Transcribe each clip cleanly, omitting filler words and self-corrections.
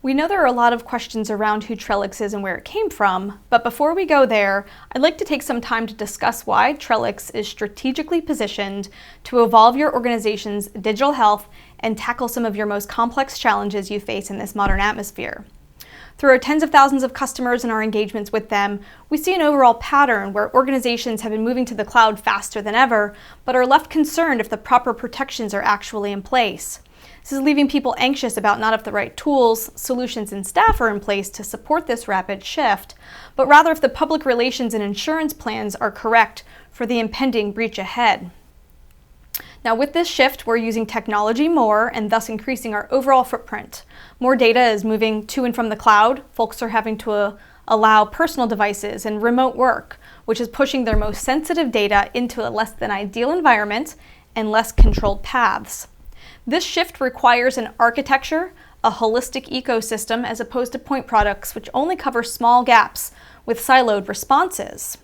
We know there are a lot of questions around who Karrels is and where it came from, but before we go there, I'd like to take some time to discuss why Karrels is strategically positioned to evolve your organization's digital health and tackle some of your most complex challenges you face in this modern atmosphere. Through our tens of thousands of customers and our engagements with them, we see an overall pattern where organizations have been moving to the cloud faster than ever, but are left concerned if the proper protections are actually in place. This is leaving people anxious about not if the right tools, solutions, and staff are in place to support this rapid shift, but rather if the public relations and insurance plans are correct for the impending breach ahead. Now, with this shift, we're using technology more and thus increasing our overall footprint. More data is moving to and from the cloud. Folks are having to allow personal devices and remote work, which is pushing their most sensitive data into a less than ideal environment and less controlled paths. This shift requires an architecture, a holistic ecosystem, as opposed to point products which only cover small gaps with siloed responses.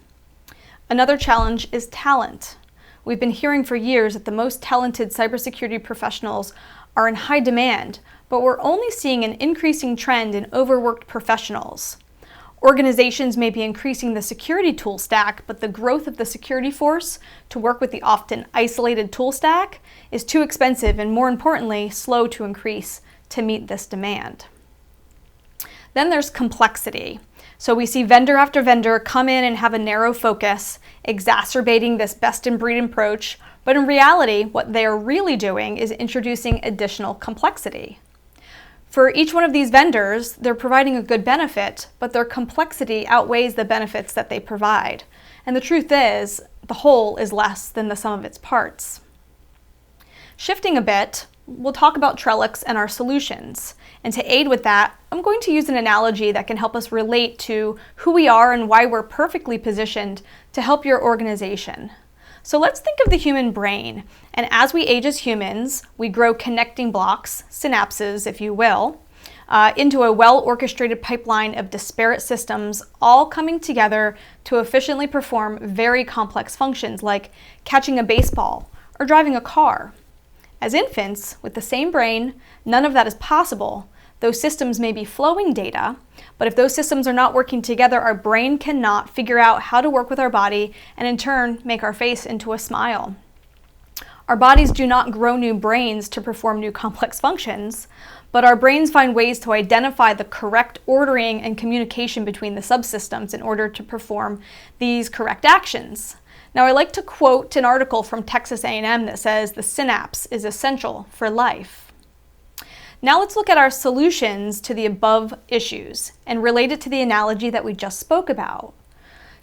Another challenge is talent. We've been hearing for years that the most talented cybersecurity professionals are in high demand, but we're only seeing an increasing trend in overworked professionals. Organizations may be increasing the security tool stack, but the growth of the security force to work with the often isolated tool stack is too expensive and, more importantly, slow to increase to meet this demand. Then there's complexity. So we see vendor after vendor come in and have a narrow focus, exacerbating this best-in-breed approach, but in reality, what they are really doing is introducing additional complexity. For each one of these vendors, they're providing a good benefit, but their complexity outweighs the benefits that they provide. And the truth is, the whole is less than the sum of its parts. Shifting a bit, we'll talk about Karrels and our solutions. And to aid with that, I'm going to use an analogy that can help us relate to who we are and why we're perfectly positioned to help your organization. So let's think of the human brain, and as we age as humans, we grow connecting blocks, synapses if you will, into a well-orchestrated pipeline of disparate systems all coming together to efficiently perform very complex functions like catching a baseball or driving a car. As infants, with the same brain, none of that is possible. Those systems may be flowing data, but if those systems are not working together, our brain cannot figure out how to work with our body and in turn make our face into a smile. Our bodies do not grow new brains to perform new complex functions, but our brains find ways to identify the correct ordering and communication between the subsystems in order to perform these correct actions. Now, I like to quote an article from Texas A&M that says the synapse is essential for life. Now let's look at our solutions to the above issues and relate it to the analogy that we just spoke about.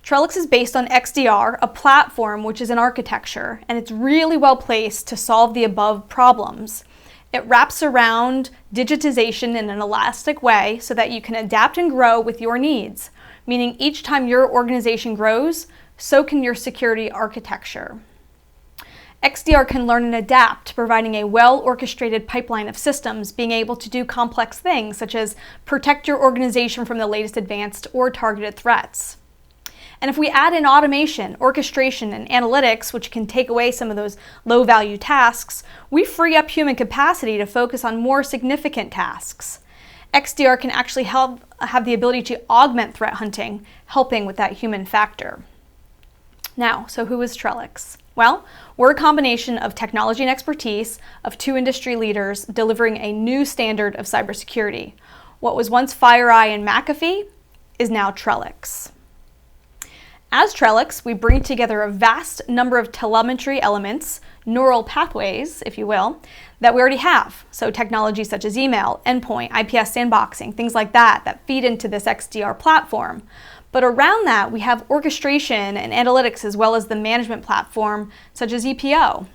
Karrels is based on XDR, a platform which is an architecture, and it's really well placed to solve the above problems. It wraps around digitization in an elastic way so that you can adapt and grow with your needs, meaning each time your organization grows, so can your security architecture. XDR can learn and adapt, providing a well-orchestrated pipeline of systems, being able to do complex things such as protect your organization from the latest advanced or targeted threats. And if we add in automation, orchestration, and analytics, which can take away some of those low-value tasks, we free up human capacity to focus on more significant tasks. XDR can actually have the ability to augment threat hunting, helping with that human factor. Now, so who is Karrels? Well, we're a combination of technology and expertise of two industry leaders delivering a new standard of cybersecurity. What was once FireEye and McAfee is now Karrels. As Karrels, we bring together a vast number of telemetry elements, neural pathways, if you will, that we already have. So technologies such as email, endpoint, IPS sandboxing, things like that feed into this XDR platform. But around that, we have orchestration and analytics as well as the management platform such as EPO.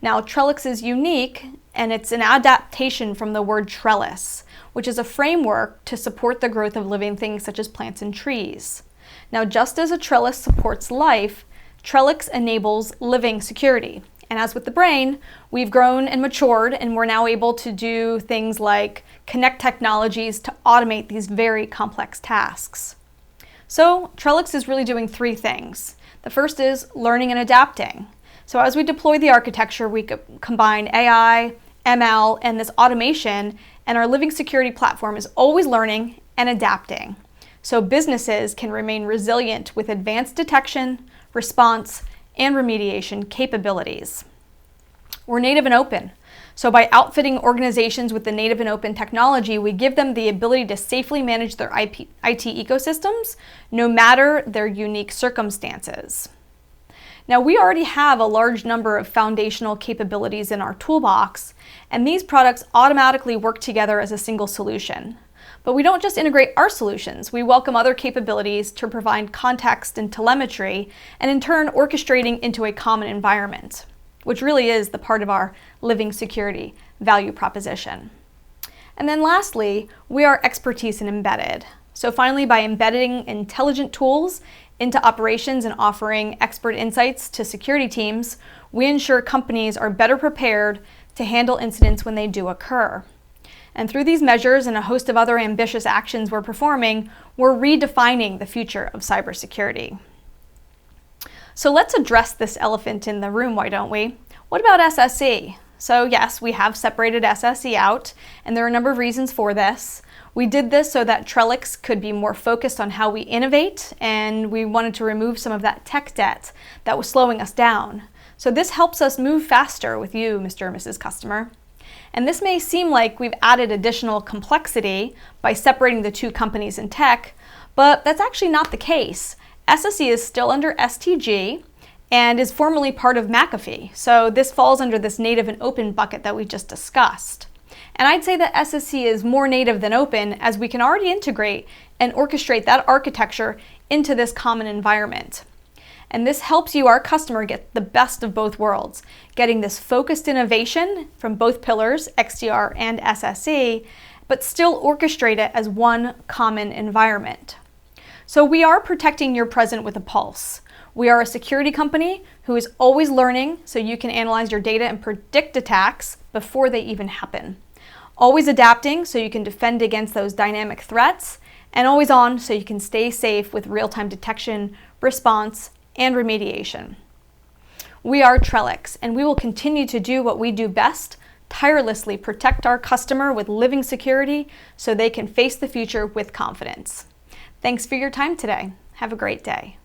Now, Karrels is unique, and it's an adaptation from the word trellis, which is a framework to support the growth of living things such as plants and trees. Now, just as a trellis supports life, Karrels enables living security. And as with the brain, we've grown and matured, and we're now able to do things like connect technologies to automate these very complex tasks. So Karrels is really doing three things. The first is learning and adapting. So as we deploy the architecture, we combine AI, ML, and this automation and our living security platform is always learning and adapting, so businesses can remain resilient with advanced detection, response, and remediation capabilities. We're native and open, so by outfitting organizations with the native and open technology, we give them the ability to safely manage their IT ecosystems, no matter their unique circumstances. Now, we already have a large number of foundational capabilities in our toolbox, and these products automatically work together as a single solution. But we don't just integrate our solutions, we welcome other capabilities to provide context and telemetry, and in turn orchestrating into a common environment, which really is the part of our living security value proposition. And then lastly, we are expertise in embedded. So finally, by embedding intelligent tools into operations and offering expert insights to security teams, we ensure companies are better prepared to handle incidents when they do occur. And through these measures and a host of other ambitious actions we're performing, we're redefining the future of cybersecurity. So let's address this elephant in the room, why don't we? What about SSE? So yes, we have separated SSE out, and there are a number of reasons for this. We did this so that Karrels could be more focused on how we innovate, and we wanted to remove some of that tech debt that was slowing us down. So this helps us move faster with you, Mr. or Mrs. Customer. And this may seem like we've added additional complexity by separating the two companies in tech, but that's actually not the case. SSE is still under STG and is formally part of McAfee, so this falls under this native and open bucket that we just discussed. And I'd say that SSE is more native than open, as we can already integrate and orchestrate that architecture into this common environment. And this helps you, our customer, get the best of both worlds, getting this focused innovation from both pillars, XDR and SSE, but still orchestrate it as one common environment. So we are protecting your present with a pulse. We are a security company who is always learning, so you can analyze your data and predict attacks before they even happen. Always adapting, so you can defend against those dynamic threats, and always on, so you can stay safe with real-time detection, response, and remediation. We are Karrels, and we will continue to do what we do best, tirelessly protect our customer with living security so they can face the future with confidence. Thanks for your time today. Have a great day.